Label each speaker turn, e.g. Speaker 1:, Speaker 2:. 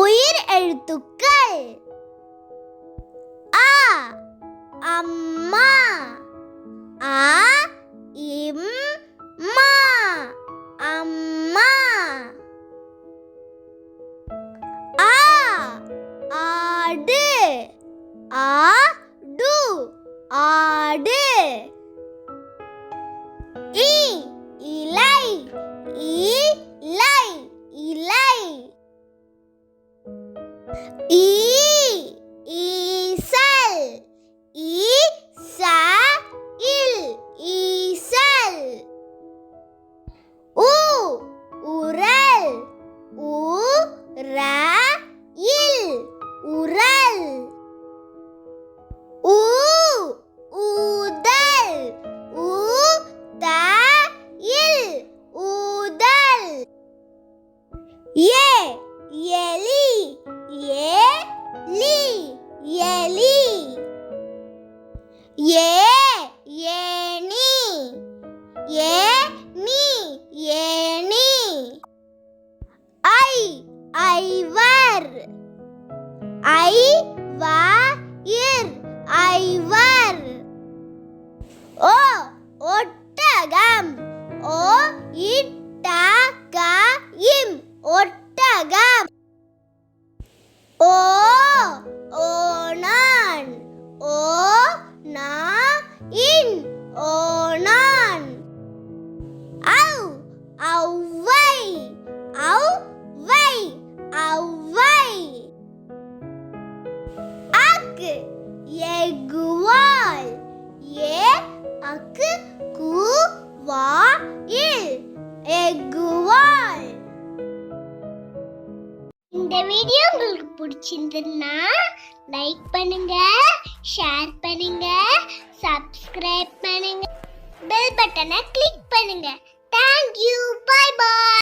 Speaker 1: உயிர் எழுத்துக்கள். ஆ அம்மா, ஆ இம்மா அம்மா. ஆ ஆடு, ஆடு ஆடு. இ இலை, இலை இலை. ஈ ஈசல், ஈசல் ஈசல். உ உரல், உரல் உரல். ஊ ஊதல், ஊதல் ஊதல். ஏ எலி, ஏலி எலி. ஏ ஏணி, ஏணி ஏணி. ஐ ஐவர், ஐவர் ஐவர். ஓ ஒட்டகம், ஓ இட்டகம் ஒட்டகம். ஓ ஓணான், ஓ நாயின் ஓணான். ஔ ஔவை, ஔவை ஔவை. அக்கு எகுவால், ஏ அக்கு குவாயில் எகுவால். இந்த வீடியோ உங்களுக்கு பிடிச்சிருந்ததுன்னா லைக் பண்ணுங்க, ஷேர் பண்ணுங்க, சப்ஸ்கிரைப் பண்ணுங்க, பெல் பட்டனை கிளிக் பண்ணுங்க. Thank you. Bye bye.